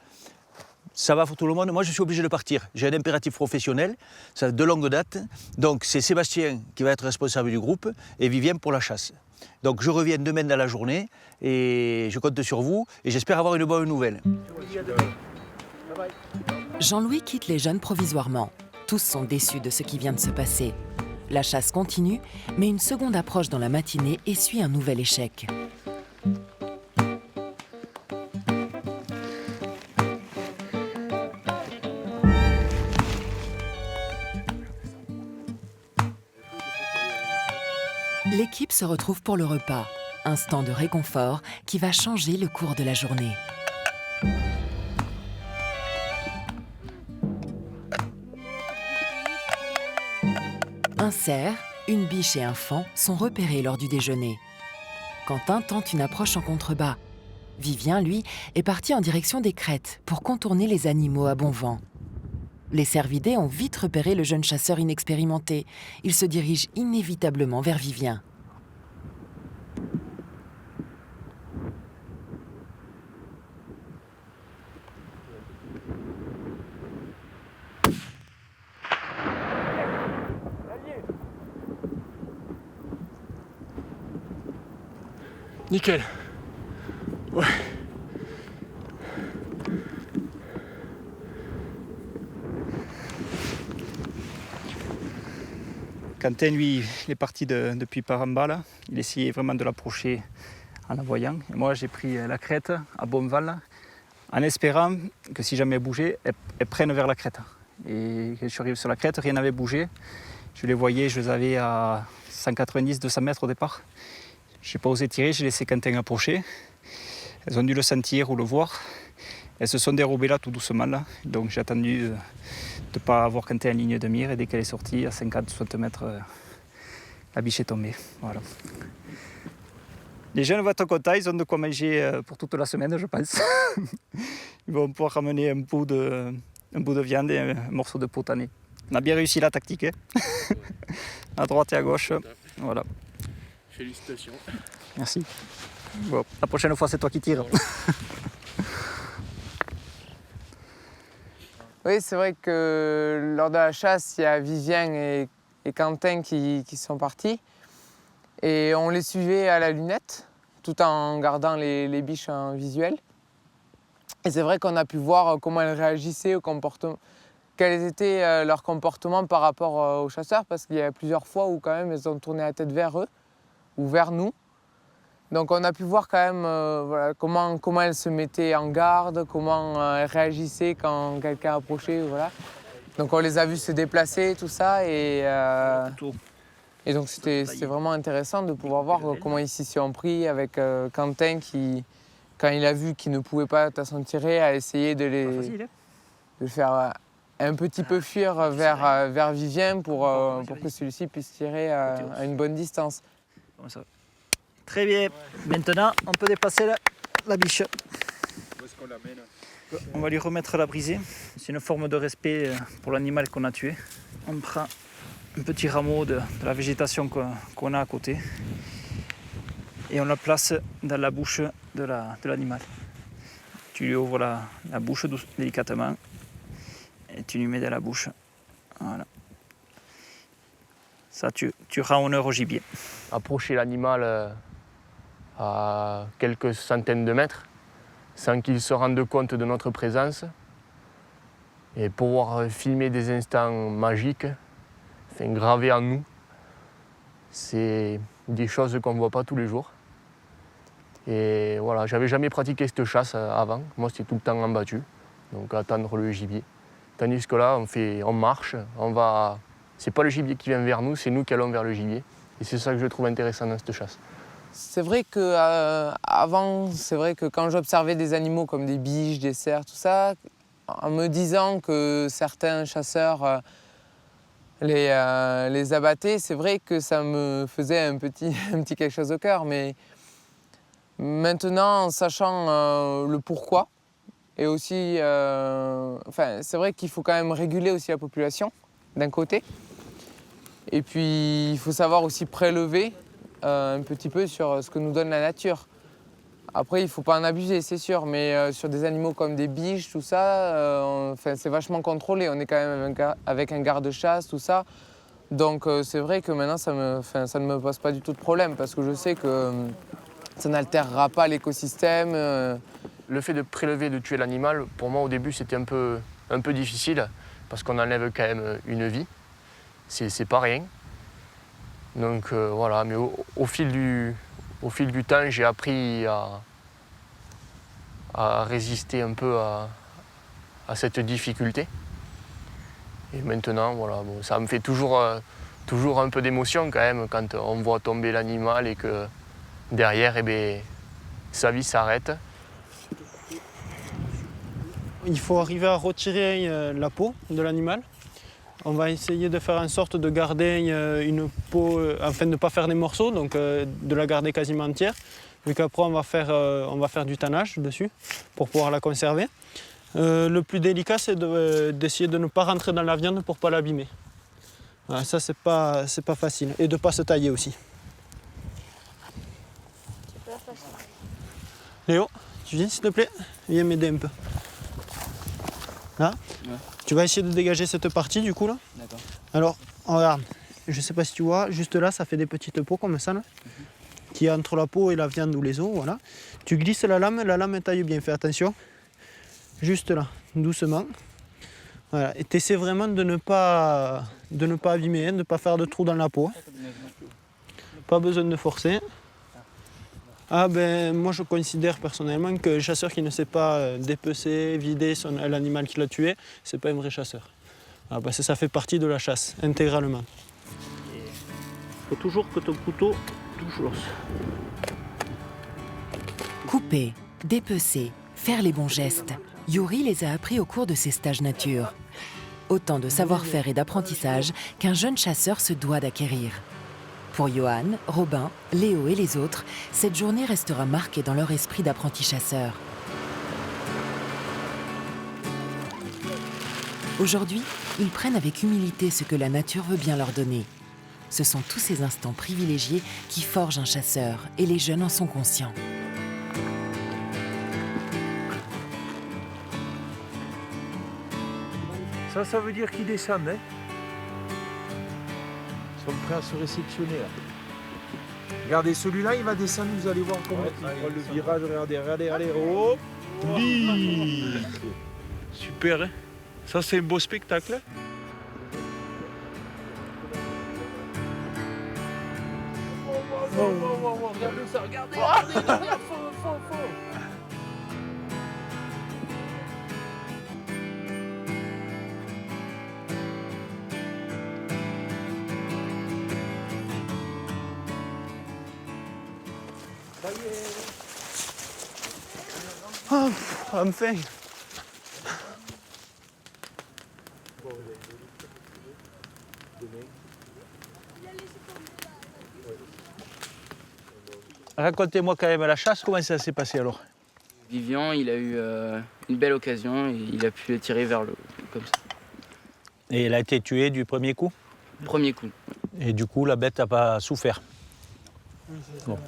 Speaker 1: Ça va pour tout le monde. Moi, je suis obligé de partir. J'ai un impératif professionnel, ça de longue date. Donc, c'est Sébastien qui va être responsable du groupe et Vivien pour la chasse. Donc, je reviens demain dans la journée et je compte sur vous et j'espère avoir une bonne nouvelle.
Speaker 3: Jean-Louis quitte les jeunes provisoirement. Tous sont déçus de ce qui vient de se passer. La chasse continue, mais une seconde approche dans la matinée essuie un nouvel échec. L'équipe se retrouve pour le repas, instant de réconfort qui va changer le cours de la journée. Un cerf, une biche et un faon sont repérés lors du déjeuner. Quentin tente une approche en contrebas. Vivien, lui, est parti en direction des crêtes pour contourner les animaux à bon vent. Les cervidés ont vite repéré le jeune chasseur inexpérimenté. Il se dirige inévitablement vers Vivien.
Speaker 5: Nickel. Ouais.
Speaker 9: Quentin, lui, il est parti depuis par en bas, là. Il essayait vraiment de l'approcher en la voyant. Et moi, j'ai pris la crête à Bonneval, en espérant que si jamais elle bougeait, elle prenne vers la crête. Et quand je suis arrivé sur la crête, rien n'avait bougé. Je les voyais, je les avais à 190-200 mètres au départ. Je n'ai pas osé tirer, j'ai laissé Quentin approcher. Elles ont dû le sentir ou le voir. Elles se sont dérobées là tout doucement. Là. Donc j'ai attendu de ne pas avoir Quentin en ligne de mire. Et dès qu'elle est sortie, à 50-60 mètres, la biche est tombée. Voilà. Les jeunes vont être contents, ils ont de quoi manger pour toute la semaine, je pense. Ils vont pouvoir ramener un bout de viande et un morceau de potané. On a bien réussi la tactique. Hein. À droite et à gauche. Voilà.
Speaker 5: Félicitations.
Speaker 9: Merci. Bon, la prochaine fois, c'est toi qui tires.
Speaker 7: Oui, c'est vrai que lors de la chasse, il y a Vivien et Quentin qui sont partis. Et on les suivait à la lunette, tout en gardant les biches en visuel. Et c'est vrai qu'on a pu voir comment elles réagissaient au comportement, quels étaient leurs comportements par rapport aux chasseurs, parce qu'il y a plusieurs fois où quand même elles ont tourné la tête vers eux ou vers nous. Donc on a pu voir quand même voilà, comment elles se mettaient en garde, comment elles réagissaient quand quelqu'un approchait. Voilà. Donc on les a vus se déplacer, tout ça. Et donc c'était vraiment intéressant de pouvoir voir comment ils s'y sont pris avec Quentin qui, quand il a vu qu'il ne pouvait pas s'en tirer, a essayé de le faire un petit peu fuir vers Vivien pour que celui-ci puisse tirer à une bonne distance.
Speaker 9: Très bien. Maintenant, on peut déplacer la biche.
Speaker 2: Où est-ce qu'on l'amène ?
Speaker 9: On va lui remettre la brisée. C'est une forme de respect pour l'animal qu'on a tué. On prend un petit rameau de la végétation qu'on a à côté et on la place dans la bouche de l'animal. Tu lui ouvres la bouche délicatement et tu lui mets dans la bouche. Voilà. Ça, tu rends honneur au gibier.
Speaker 5: Approcher l'animal à quelques centaines de mètres sans qu'il se rende compte de notre présence et pouvoir filmer des instants magiques, gravés en nous, c'est des choses qu'on ne voit pas tous les jours. Et voilà, j'avais jamais pratiqué cette chasse avant, moi c'était tout le temps en battu, donc attendre le gibier. Tandis que là, on marche, c'est pas le gibier qui vient vers nous, c'est nous qui allons vers le gibier. Et c'est ça que je trouve intéressant dans cette chasse.
Speaker 7: C'est vrai qu'avant, c'est vrai que quand j'observais des animaux comme des biches, des cerfs, tout ça, en me disant que certains chasseurs les abattaient, c'est vrai que ça me faisait un petit quelque chose au cœur. Mais maintenant, en sachant le pourquoi, et aussi, c'est vrai qu'il faut quand même réguler aussi la population, d'un côté. Et puis, il faut savoir aussi prélever un petit peu sur ce que nous donne la nature. Après, il ne faut pas en abuser, c'est sûr, mais sur des animaux comme des biches, tout ça, c'est vachement contrôlé. On est quand même avec un garde-chasse, tout ça. Donc, c'est vrai que maintenant, ça ne me pose pas du tout de problème, parce que je sais que ça n'altérera pas l'écosystème.
Speaker 5: Le fait de prélever, de tuer l'animal, pour moi, au début, c'était un peu difficile, parce qu'on enlève quand même une vie. C'est pas rien. Donc voilà, mais au fil du temps, j'ai appris à résister un peu à cette difficulté. Et maintenant, voilà, ça me fait toujours toujours un peu d'émotion quand même quand on voit tomber l'animal et que derrière, eh bien, sa vie s'arrête.
Speaker 6: Il faut arriver à retirer la peau de l'animal. On va essayer de faire en sorte de garder une peau, afin de ne pas faire des morceaux, donc de la garder quasiment entière, vu qu'après on va faire du tannage dessus pour pouvoir la conserver. Le plus délicat, c'est d'essayer de ne pas rentrer dans la viande pour ne pas l'abîmer. Voilà, ça, c'est pas facile. Et de ne pas se tailler aussi.
Speaker 4: C'est pas facile.
Speaker 6: Léo, tu viens s'il te plaît? Viens m'aider un peu. Là,
Speaker 8: Ouais.
Speaker 6: tu vas essayer de dégager cette partie du coup là.
Speaker 8: D'accord.
Speaker 6: Alors, regarde, je sais pas si tu vois, juste là, ça fait des petites peaux comme ça là, qui est entre la peau et la viande ou les os, voilà. Tu glisses la lame taille bien, fais attention. Juste là, doucement. Voilà, et t'essaies vraiment de ne pas abîmer, de ne pas faire de trous dans la peau. Pas besoin de forcer. Ah ben, moi je considère personnellement que le chasseur qui ne sait pas dépecer, vider l'animal qu'il a tué, c'est pas un vrai chasseur. Ah, parce que ça fait partie de la chasse, intégralement. Il faut toujours que ton couteau touche l'os.
Speaker 3: Couper, dépecer, faire les bons gestes. Yuri les a appris au cours de ses stages nature. Autant de savoir-faire et d'apprentissage qu'un jeune chasseur se doit d'acquérir. Pour Johan, Robin, Léo et les autres, cette journée restera marquée dans leur esprit d'apprenti chasseur. Aujourd'hui, ils prennent avec humilité ce que la nature veut bien leur donner. Ce sont tous ces instants privilégiés qui forgent un chasseur, et les jeunes en sont conscients.
Speaker 1: Ça veut dire qu'ils descendent, hein. Ils sont prêts à se réceptionner, là.
Speaker 10: Regardez, celui-là, il va descendre, vous allez voir comment il prend le virage. Regardez, allez, hop.
Speaker 2: Super, hein? Ça, c'est un beau spectacle.
Speaker 10: Regardez ça, regardez, faux.
Speaker 6: Oh, enfin.
Speaker 1: Racontez-moi quand même la chasse, comment ça s'est passé alors?
Speaker 8: Vivian, il a eu une belle occasion et il a pu tirer vers le haut, comme ça.
Speaker 1: Et elle a été tuée du premier coup?
Speaker 8: Premier coup.
Speaker 1: Et du coup, la bête n'a pas souffert. Bon.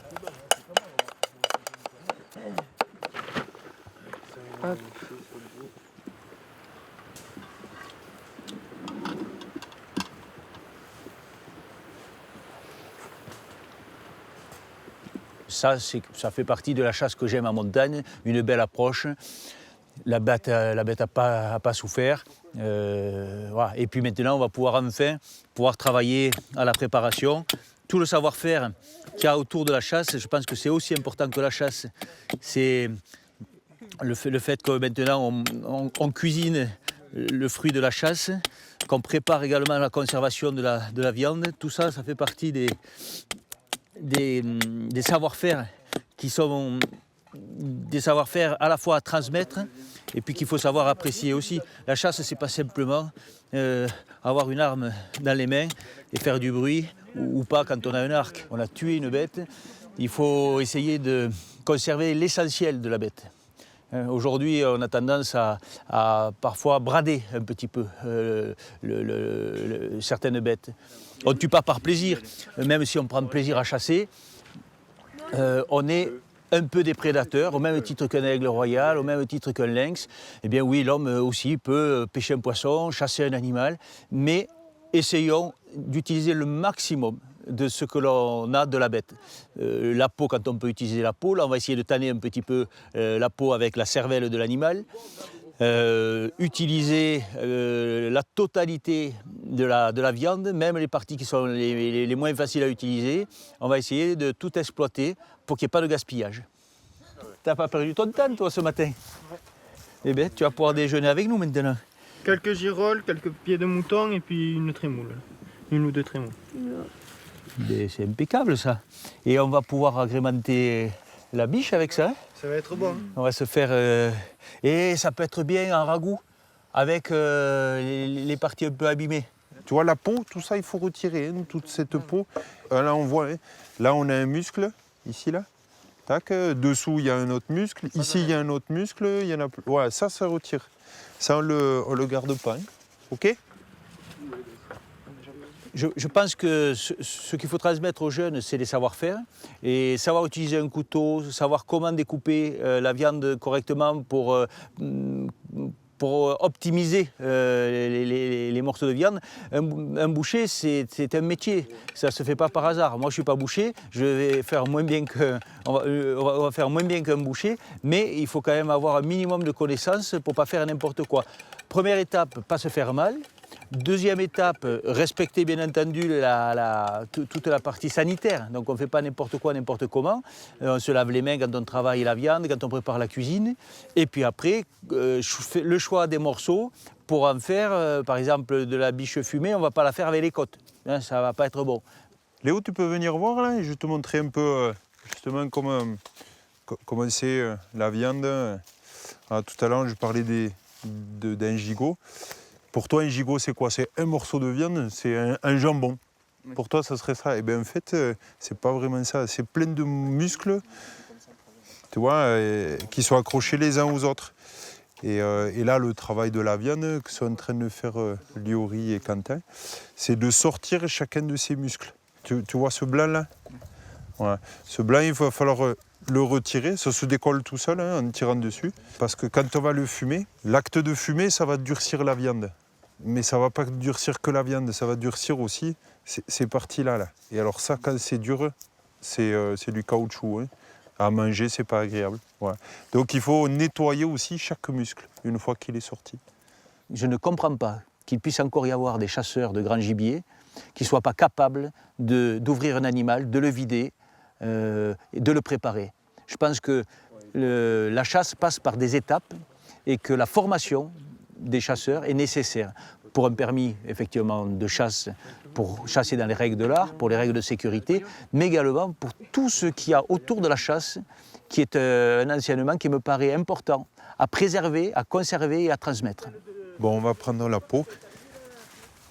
Speaker 1: Ça fait partie de la chasse que j'aime en montagne, une belle approche. La bête n'a pas souffert. Voilà. Et puis maintenant, on va pouvoir enfin travailler à la préparation. Tout le savoir-faire qu'il y a autour de la chasse, je pense que c'est aussi important que la chasse. C'est le fait que maintenant, on cuisine le fruit de la chasse, qu'on prépare également la conservation de la viande. Tout ça, ça fait partie des savoir-faire qui sont des savoir-faire à la fois à transmettre et puis qu'il faut savoir apprécier aussi. La chasse, c'est pas simplement avoir une arme dans les mains et faire du bruit ou pas quand on a un arc. On a tué une bête, il faut essayer de conserver l'essentiel de la bête. Aujourd'hui, on a tendance à parfois brader un petit peu certaines bêtes. On ne tue pas par plaisir, même si on prend plaisir à chasser, on est un peu des prédateurs, au même titre qu'un aigle royal, au même titre qu'un lynx. Eh bien oui, l'homme aussi peut pêcher un poisson, chasser un animal, mais essayons d'utiliser le maximum de ce que l'on a de la bête. La peau, quand on peut utiliser la peau, là on va essayer de tanner un petit peu la peau avec la cervelle de l'animal. Utiliser la totalité de la viande, même les parties qui sont les moins faciles à utiliser. On va essayer de tout exploiter pour qu'il n'y ait pas de gaspillage. T'as pas perdu ton temps toi ce matin?
Speaker 6: Ouais.
Speaker 1: Eh bien, tu vas pouvoir déjeuner avec nous maintenant.
Speaker 6: Quelques girolles, quelques pieds de mouton et puis une trémoule. Une ou deux trémots.
Speaker 1: C'est impeccable ça. Et on va pouvoir agrémenter la biche avec ça. Hein.
Speaker 6: Ça va être bon. Hein.
Speaker 1: On va se faire... Et ça peut être bien en ragoût avec les parties un peu abîmées.
Speaker 10: Tu vois, la peau, tout ça, il faut retirer, hein, toute cette peau. Là, on voit, hein, là, on a un muscle, ici, là. Tac, dessous, il y a un autre muscle. Ici, il y a un autre muscle, il y en a plus. Ouais, ça retire. Ça, on le garde pas. Hein. OK?
Speaker 1: Je pense que ce qu'il faut transmettre aux jeunes, c'est les savoir-faire. Et savoir utiliser un couteau, savoir comment découper la viande correctement pour optimiser les morceaux de viande. Un boucher, c'est un métier. Ça ne se fait pas par hasard. Moi, je ne suis pas boucher. Je vais faire moins bien on va faire moins bien qu'un boucher. Mais il faut quand même avoir un minimum de connaissances pour ne pas faire n'importe quoi. Première étape, pas se faire mal. Deuxième étape, respecter bien entendu toute la partie sanitaire. Donc on ne fait pas n'importe quoi, n'importe comment. On se lave les mains quand on travaille la viande, quand on prépare la cuisine. Et puis après, le choix des morceaux pour en faire, par exemple, de la biche fumée, on ne va pas la faire avec les côtes. Hein, ça ne va pas être bon.
Speaker 10: Léo, tu peux venir voir là et je vais te montrer un peu justement comment c'est la viande. Tout à l'heure, je parlais d'un gigot. Pour toi, un gigot, c'est quoi? C'est un morceau de viande, c'est un jambon. Oui. Pour toi, ça serait ça. Et bien, en fait, c'est pas vraiment ça. C'est plein de muscles, tu vois, qui sont accrochés les uns aux autres. Et là, le travail de la viande que sont en train de faire Liori et Quentin, c'est de sortir chacun de ces muscles. Tu vois ce blanc-là? Ouais. Ce blanc, il va falloir le retirer. Ça se décolle tout seul hein, en tirant dessus. Parce que quand on va le fumer, l'acte de fumer, ça va durcir la viande. Mais ça ne va pas durcir que la viande, ça va durcir aussi ces parties-là. Là. Et alors ça, quand c'est dur, c'est du caoutchouc. Hein. À manger, c'est pas agréable. Ouais. Donc il faut nettoyer aussi chaque muscle une fois qu'il est sorti.
Speaker 1: Je ne comprends pas qu'il puisse encore y avoir des chasseurs de grand gibier qui ne soient pas capables d'ouvrir un animal, de le vider et de le préparer. Je pense que la chasse passe par des étapes et que la formation des chasseurs est nécessaire pour un permis effectivement de chasse, pour chasser dans les règles de l'art, pour les règles de sécurité, mais également pour tout ce qu'il y a autour de la chasse, qui est un enseignement qui me paraît important à préserver, à conserver et à transmettre.
Speaker 10: Bon, on va prendre la peau,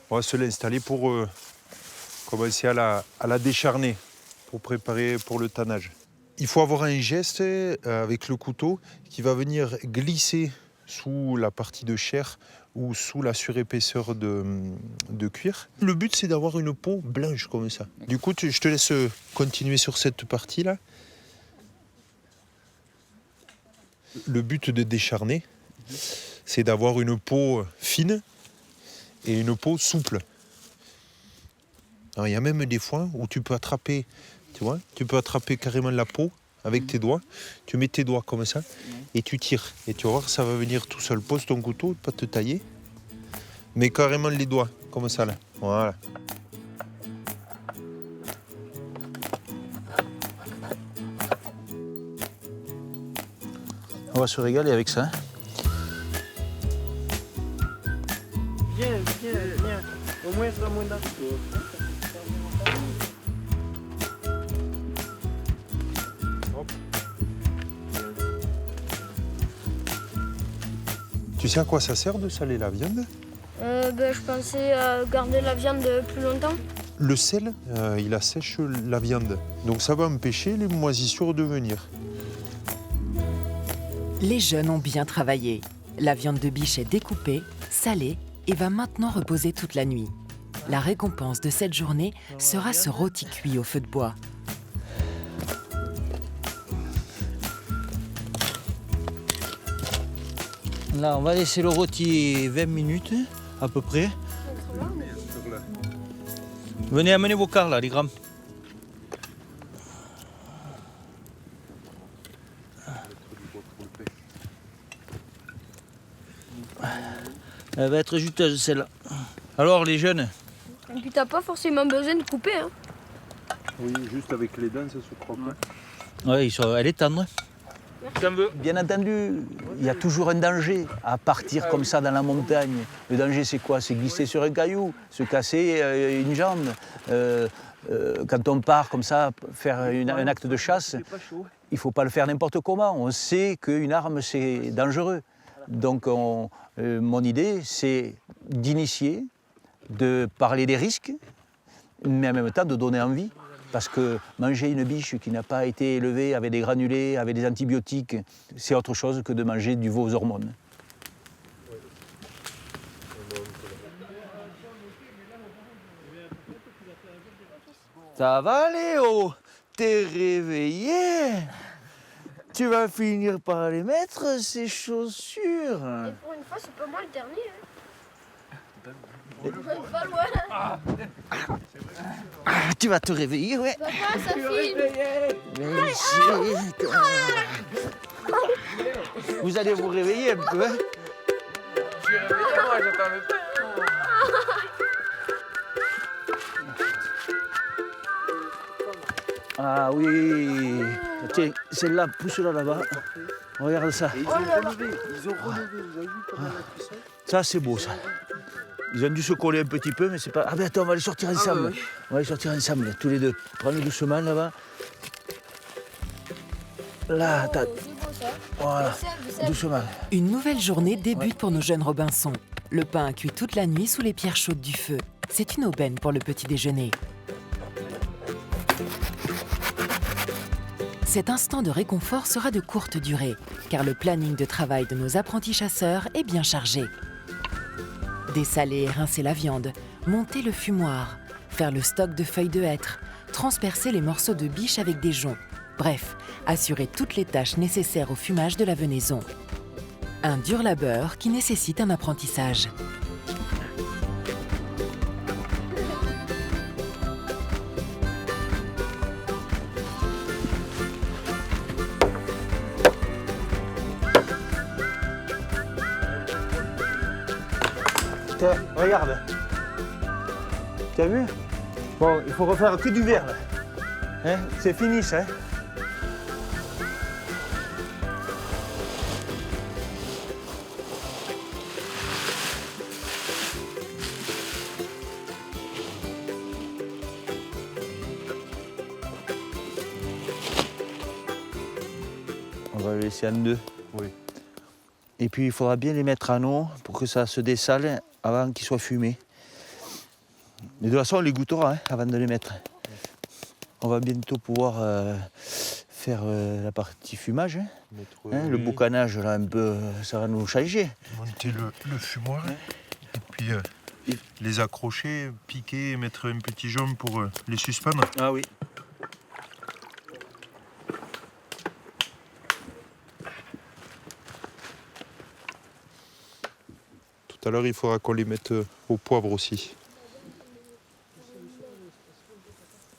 Speaker 10: on va se l'installer pour commencer à la décharner, pour préparer pour le tannage. Il faut avoir un geste avec le couteau qui va venir glisser sous la partie de chair ou sous la surépaisseur de cuir. Le but, c'est d'avoir une peau blanche comme ça. Du coup, je te laisse continuer sur cette partie-là. Le but de décharner, c'est d'avoir une peau fine et une peau souple. Alors, il y a même des fois où tu peux attraper, tu vois, tu peux attraper carrément la peau avec tes doigts. Tu mets tes doigts comme ça et tu tires. Et tu vas voir, ça va venir tout seul. Pose ton couteau, pas te tailler, mais carrément les doigts, comme ça là. Voilà.
Speaker 1: On va se régaler avec ça.
Speaker 6: Viens. Au moins, ça moins d'accord.
Speaker 10: Tu sais à quoi ça sert de saler la viande?
Speaker 4: Je pensais garder la viande plus longtemps.
Speaker 10: Le sel, il assèche la viande. Donc ça va empêcher les moisissures de venir.
Speaker 3: Les jeunes ont bien travaillé. La viande de biche est découpée, salée et va maintenant reposer toute la nuit. La récompense de cette journée sera ce rôti cuit au feu de bois.
Speaker 1: Là, on va laisser le rôti 20 minutes, à peu près. Venez amener vos quarts, là, les grammes. Elle va être juteuse, celle-là. Alors, les jeunes?
Speaker 4: Et puis t'as pas forcément besoin de couper, hein.
Speaker 10: Oui, juste avec les dents, ça se croque.
Speaker 1: Oui, elle est tendre. Bien entendu, il y a toujours un danger à partir comme ça dans la montagne. Le danger, c'est quoi? C'est glisser sur un caillou, se casser une jambe. Quand on part comme ça, faire un acte de chasse, il ne faut pas le faire n'importe comment. On sait qu'une arme, c'est dangereux. Donc, mon idée, c'est d'initier, de parler des risques, mais en même temps de donner envie. Parce que manger une biche qui n'a pas été élevée avec des granulés, avec des antibiotiques, c'est autre chose que de manger du veau aux hormones.
Speaker 11: Ça va Léo? T'es réveillé? Tu vas finir par les mettre, ces chaussures.
Speaker 4: Et pour une fois, c'est pas moi le dernier. Pas loin.
Speaker 11: Tu vas te réveiller, ouais.
Speaker 4: Papa, ça filme.
Speaker 11: Mais ici, vous allez vous réveiller un peu, hein?
Speaker 7: Je suis réveillé, moi, j'attends le temps.
Speaker 11: Ah oui. Tiens, celle-là, pousse-la là-bas. Regarde ça.
Speaker 10: Ils ont relevé, vous avez vu comment la cuisson?
Speaker 11: Ça, c'est beau, ça. Ils ont dû se coller un petit peu, mais c'est pas... Ah ben attends, on va les sortir ensemble.
Speaker 7: oui.
Speaker 11: On va les sortir ensemble, là, tous les deux. Prends-le doucement, là-bas. Là, attends.
Speaker 4: C'est beau ça.
Speaker 11: Voilà,
Speaker 4: Seb.
Speaker 11: doucement.
Speaker 3: Une nouvelle journée débute pour nos jeunes Robinson. Le pain a cuit toute la nuit sous les pierres chaudes du feu. C'est une aubaine pour le petit déjeuner. Cet instant de réconfort sera de courte durée, car le planning de travail de nos apprentis chasseurs est bien chargé. Dessaler et rincer la viande, monter le fumoir, faire le stock de feuilles de hêtre, transpercer les morceaux de biche avec des joncs. Bref, assurer toutes les tâches nécessaires au fumage de la venaison. Un dur labeur qui nécessite un apprentissage.
Speaker 1: Tiens, regarde. Tu as vu? Bon, il faut refaire que du vert, là. Hein? C'est fini, ça. Hein?
Speaker 11: On va le laisser en deux.
Speaker 10: Oui.
Speaker 11: Et puis, il faudra bien les mettre en eau pour que ça se dessale avant qu'ils soient fumés. Mais de toute façon, on les goûtera hein, avant de les mettre. On va bientôt pouvoir faire la partie fumage. Hein. Hein, le boucanage, là, un peu, ça va nous changer.
Speaker 10: Monter le fumoir et puis les accrocher, piquer, mettre un petit jaune pour les suspendre.
Speaker 11: Ah oui.
Speaker 10: Tout à l'heure, il faudra qu'on les mette au poivre aussi.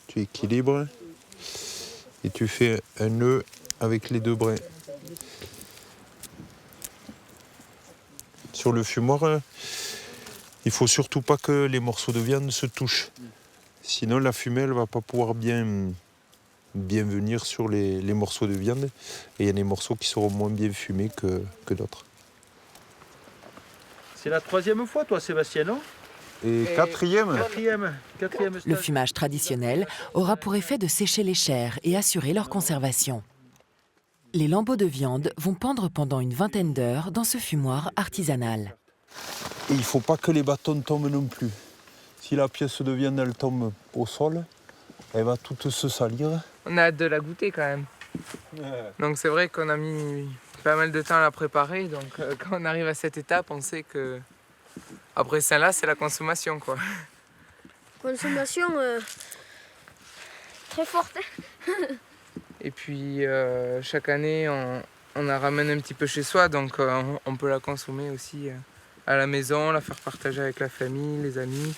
Speaker 10: Tu équilibres et tu fais un nœud avec les deux brins. Sur le fumoir, il faut surtout pas que les morceaux de viande se touchent. Sinon, la fumée, elle va pas pouvoir bien venir sur les morceaux de viande. Et il y a des morceaux qui seront moins bien fumés que d'autres.
Speaker 11: C'est la troisième fois, toi, Sébastien, non?
Speaker 10: Et quatrième.
Speaker 11: Quatrième
Speaker 3: Le fumage traditionnel aura pour effet de sécher les chairs et assurer leur conservation. Les lambeaux de viande vont pendre pendant une vingtaine d'heures dans ce fumoir artisanal.
Speaker 10: Et il ne faut pas que les bâtons tombent non plus. Si la pièce de viande elle tombe au sol, elle va toute se salir.
Speaker 7: On a hâte de la goûter quand même. Donc c'est vrai qu'on a mis pas mal de temps à la préparer. Donc quand on arrive à cette étape, on sait que après celle-là, c'est la consommation, quoi.
Speaker 4: Consommation très forte.
Speaker 7: Et puis chaque année, on la ramène un petit peu chez soi, donc on peut la consommer aussi à la maison, la faire partager avec la famille, les amis.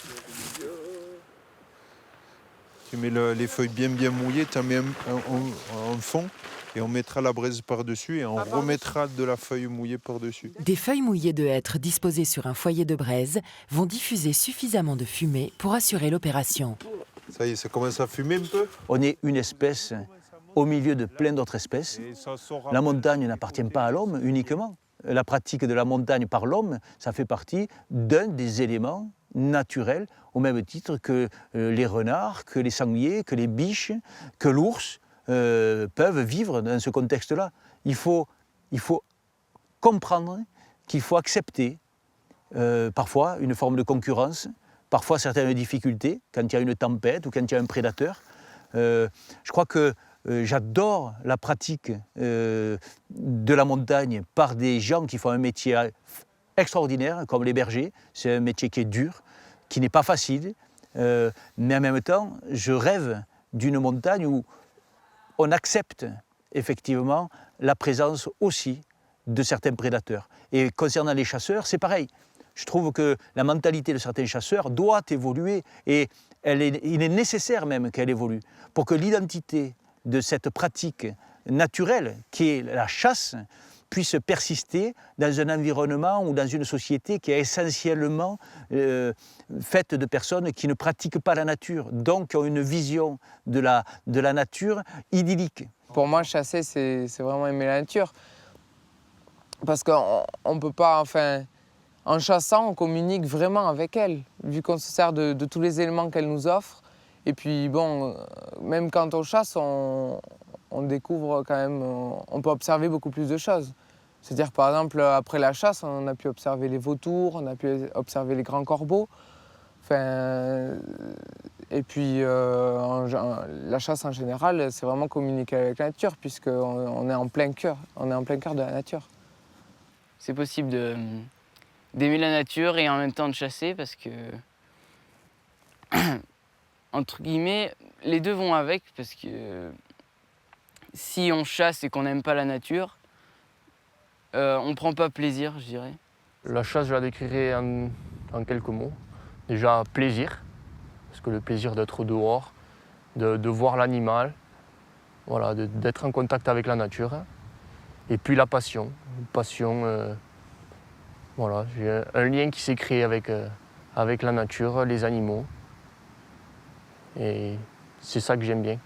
Speaker 10: Tu mets les feuilles bien mouillées, tu en mets en fond et on mettra la braise par-dessus et on remettra de la feuille mouillée par-dessus.
Speaker 3: Des feuilles mouillées de hêtre disposées sur un foyer de braise vont diffuser suffisamment de fumée pour assurer l'opération.
Speaker 10: Ça y est, ça commence à fumer un peu.
Speaker 1: On est une espèce au milieu de plein d'autres espèces. La montagne n'appartient pas à l'homme uniquement. La pratique de la montagne par l'homme, ça fait partie d'un des éléments naturels, au même titre que les renards, que les sangliers, que les biches, que l'ours peuvent vivre dans ce contexte-là. Il faut comprendre qu'il faut accepter parfois une forme de concurrence, parfois certaines difficultés, quand il y a une tempête ou quand il y a un prédateur. Je crois que j'adore la pratique de la montagne par des gens qui font un métier extraordinaire, comme les bergers. C'est un métier qui est dur, qui n'est pas facile, mais en même temps, je rêve d'une montagne où on accepte effectivement la présence aussi de certains prédateurs. Et concernant les chasseurs, c'est pareil. Je trouve que la mentalité de certains chasseurs doit évoluer et il est nécessaire même qu'elle évolue pour que l'identité de cette pratique naturelle qui est la chasse puisse persister dans un environnement ou dans une société qui est essentiellement faite de personnes qui ne pratiquent pas la nature, donc qui ont une vision de la nature idyllique.
Speaker 7: Pour moi, chasser, c'est vraiment aimer la nature. Parce qu'on ne peut pas, enfin, en chassant, on communique vraiment avec elle, vu qu'on se sert de tous les éléments qu'elle nous offre. Et puis bon, même quand on chasse, on découvre quand même, on peut observer beaucoup plus de choses. C'est-à-dire, par exemple, après la chasse, on a pu observer les vautours, on a pu observer les grands corbeaux. Enfin, et puis, la chasse en général, c'est vraiment communiquer avec la nature, puisqu'on est en plein cœur, de la nature.
Speaker 8: C'est possible d'aimer la nature et en même temps de chasser parce que, entre guillemets, les deux vont avec parce que si on chasse et qu'on n'aime pas la nature, on ne prend pas plaisir, je dirais.
Speaker 5: La chasse, je la décrirais en quelques mots. Déjà, plaisir, parce que le plaisir d'être dehors, de voir l'animal, voilà, d'être en contact avec la nature. Et puis la passion. Voilà, j'ai un lien qui s'est créé avec la nature, les animaux. Et c'est ça que j'aime bien.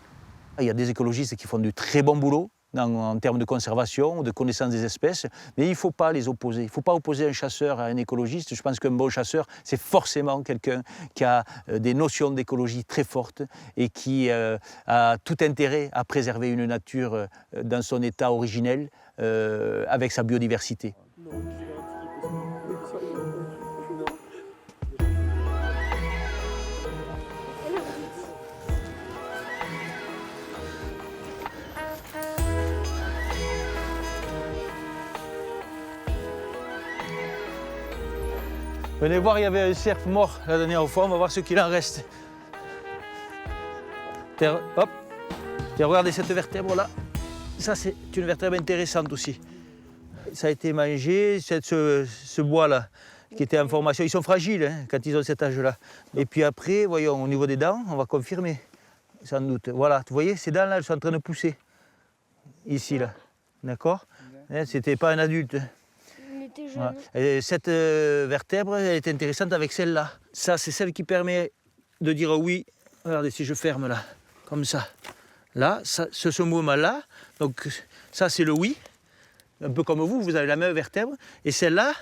Speaker 1: Il y a des écologistes qui font du très bon boulot en termes de conservation, de connaissance des espèces, mais il ne faut pas les opposer. Il ne faut pas opposer un chasseur à un écologiste. Je pense qu'un bon chasseur, c'est forcément quelqu'un qui a des notions d'écologie très fortes et qui a tout intérêt à préserver une nature dans son état originel, avec sa biodiversité. Venez voir, il y avait un cerf mort la dernière fois, on va voir ce qu'il en reste. Hop, tiens, regardez cette vertèbre-là. Ça, c'est une vertèbre intéressante aussi. Ça a été mangé, ce bois-là, qui était en formation. Ils sont fragiles hein, quand ils ont cet âge-là. Et puis après, voyons, au niveau des dents, on va confirmer, sans doute. Voilà, vous voyez, ces dents-là, elles sont en train de pousser. Ici, là. D'accord? C'était pas un adulte. Voilà. Et cette vertèbre, elle est intéressante avec celle-là. Ça, c'est celle qui permet de dire oui. Regardez, si je ferme là, comme ça. Là, ce mouvement-là, donc ça, c'est le oui. Un peu comme vous avez la même vertèbre. Et celle-là,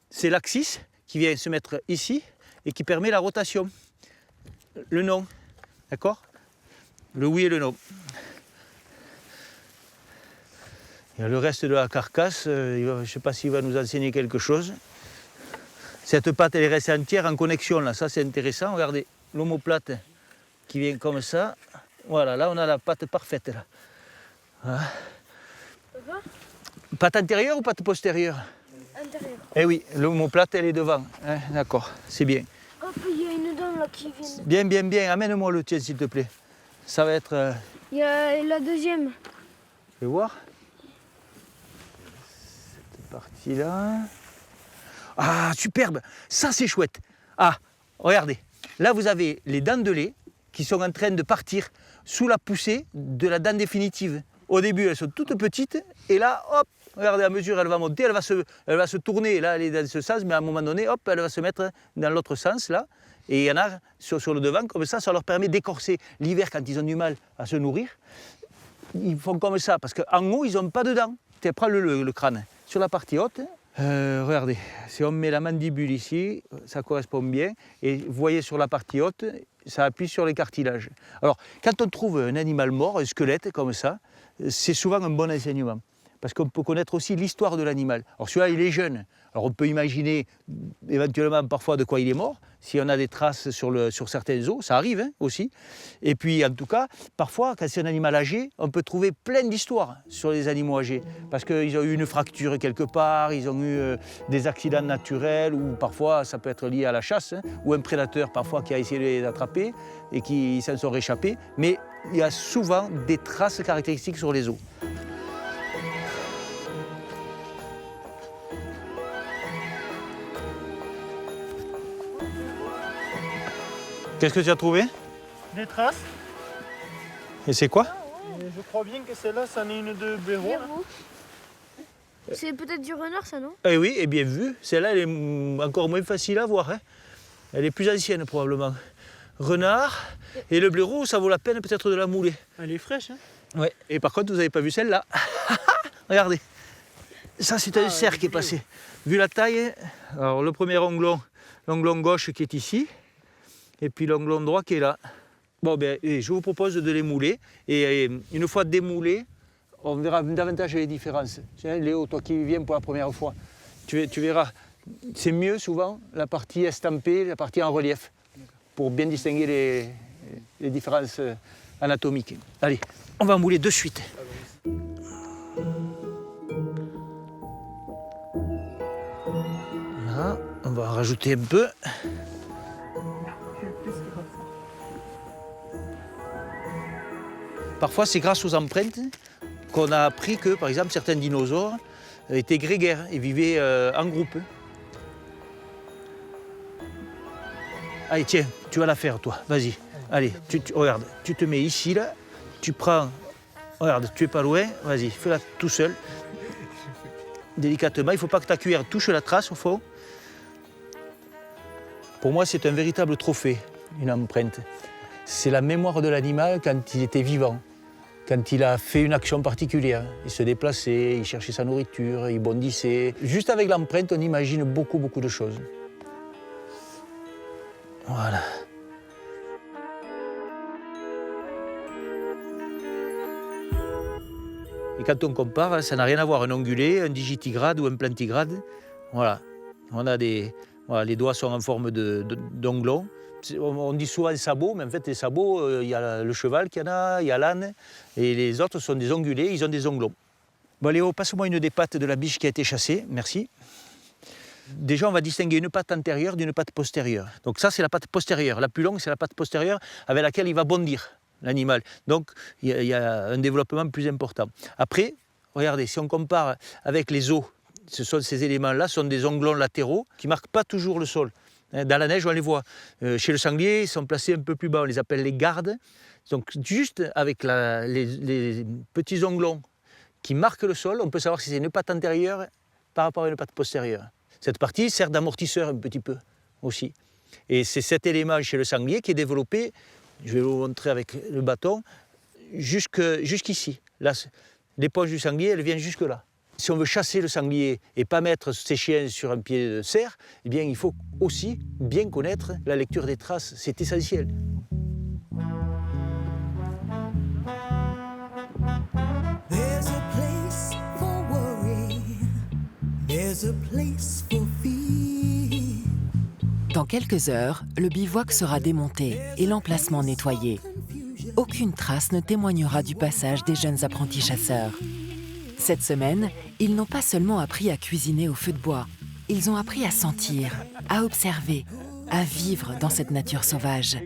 Speaker 1: c'est l'axis qui vient se mettre ici et qui permet la rotation. Le non, d'accord? Le oui et le non. Et le reste de la carcasse, je ne sais pas s'il va nous enseigner quelque chose. Cette patte, elle est restée entière en connexion, là. Ça, c'est intéressant. Regardez, l'omoplate qui vient comme ça. Voilà, là, on a la patte parfaite, là. Voilà. Patte antérieure ou patte postérieure?
Speaker 4: Intérieure.
Speaker 1: Eh oui, l'omoplate, elle est devant. Hein, d'accord, c'est bien.
Speaker 4: Hop, il y a une dame là qui vient.
Speaker 1: Bien. Amène-moi le tien, s'il te plaît. Ça va être...
Speaker 4: Il y a la deuxième.
Speaker 1: Je vais voir. Partie-là. Ah, superbe! Ça, c'est chouette. Ah, regardez. Là, vous avez les dents de lait qui sont en train de partir sous la poussée de la dent définitive. Au début, elles sont toutes petites. Et là, hop, regardez, à mesure elle va monter, elle va se tourner. Là, elle est dans ce sens, mais à un moment donné, hop, elle va se mettre dans l'autre sens, là. Et il y en a sur le devant, comme ça leur permet d'écorcer l'hiver quand ils ont du mal à se nourrir. ils font comme ça, parce qu'en haut, ils n'ont pas de dents. Tu prends le crâne. Sur la partie haute, regardez, si on met la mandibule ici, ça correspond bien. Et vous voyez sur la partie haute, ça appuie sur les cartilages. Alors, quand on trouve un animal mort, un squelette comme ça, c'est souvent un bon enseignement. Parce qu'on peut connaître aussi l'histoire de l'animal. Alors celui-là, il est jeune. Alors on peut imaginer éventuellement parfois de quoi il est mort. Si on a des traces sur certains os, ça arrive hein, aussi. Et puis en tout cas, parfois, quand c'est un animal âgé, on peut trouver plein d'histoires sur les animaux âgés. Parce qu'ils ont eu une fracture quelque part, ils ont eu des accidents naturels, ou parfois ça peut être lié à la chasse, hein, ou un prédateur parfois qui a essayé de les attraper et qui s'en sont réchappés. Mais il y a souvent des traces caractéristiques sur les os. Qu'est-ce que tu as trouvé?
Speaker 6: Des traces.
Speaker 1: Et c'est quoi?
Speaker 6: Et je crois bien que celle-là, c'en est une de blaireau.
Speaker 4: C'est peut-être du renard, ça, non?
Speaker 1: Eh oui, et bien vu. Celle-là, elle est encore moins facile à voir. Hein. Elle est plus ancienne, probablement. Renard. Et le blaireau, ça vaut la peine peut-être de la mouler.
Speaker 6: Elle est fraîche, hein?
Speaker 1: Ouais. Et par contre, vous n'avez pas vu celle-là. Regardez. Ça, c'est un cerf qui est passé. Vu la taille, alors le premier onglon gauche qui est ici. Et puis l'onglon droit qui est là. Bon, ben, je vous propose de les mouler. Et une fois démoulés, on verra davantage les différences. Tiens, Léo, toi qui viens pour la première fois, tu verras, c'est mieux souvent la partie estampée, la partie en relief, pour bien distinguer les différences anatomiques. Allez, on va mouler de suite. Là, on va en rajouter un peu. Parfois, c'est grâce aux empreintes qu'on a appris que, par exemple, certains dinosaures étaient grégaires et vivaient en groupe. Allez, tiens, tu vas la faire, toi. Vas-y. Allez, regarde, tu te mets ici, là. Tu prends... Regarde, tu es pas loin. Vas-y, fais-la tout seul. Délicatement. Il ne faut pas que ta cuillère touche la trace, au fond. Pour moi, c'est un véritable trophée, une empreinte. C'est la mémoire de l'animal quand il était vivant. Quand il a fait une action particulière, il se déplaçait, il cherchait sa nourriture, il bondissait. Juste avec l'empreinte, on imagine beaucoup de choses. Voilà. Et quand on compare, ça n'a rien à voir, un ongulé, un digitigrade ou un plantigrade. Voilà. On a les doigts sont en forme d'onglons. On dit souvent sabots, mais en fait, les sabots, il y a le cheval qui en a, il y a l'âne, et les autres sont des ongulés, ils ont des onglons. Bon, Léo, passe-moi une des pattes de la biche qui a été chassée, merci. Déjà, on va distinguer une patte antérieure d'une patte postérieure. Donc ça, c'est la patte postérieure. La plus longue, c'est la patte postérieure avec laquelle il va bondir, l'animal. Donc, il y a un développement plus important. Après, regardez, si on compare avec les os, ces éléments-là sont des onglons latéraux qui ne marquent pas toujours le sol. Dans la neige, on les voit. Chez le sanglier, ils sont placés un peu plus bas, on les appelle les gardes. Donc juste avec les petits onglons qui marquent le sol, on peut savoir si c'est une patte antérieure par rapport à une patte postérieure. Cette partie sert d'amortisseur un petit peu aussi. Et c'est cet élément chez le sanglier qui est développé, je vais vous montrer avec le bâton, jusqu'ici. Là, l'éponge du sanglier, elle vient jusque là. Si on veut chasser le sanglier et pas mettre ses chiens sur un pied de cerf, eh bien, il faut aussi bien connaître la lecture des traces. C'est essentiel.
Speaker 3: Dans quelques heures, le bivouac sera démonté et l'emplacement nettoyé. Aucune trace ne témoignera du passage des jeunes apprentis chasseurs. Cette semaine, ils n'ont pas seulement appris à cuisiner au feu de bois, ils ont appris à sentir, à observer, à vivre dans cette nature sauvage.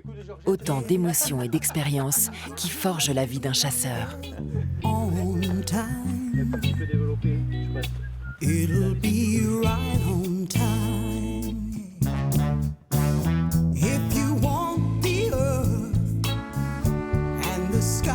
Speaker 3: Autant d'émotions et d'expériences qui forgent la vie d'un chasseur. It'll be right on time. If you want the earth and the sky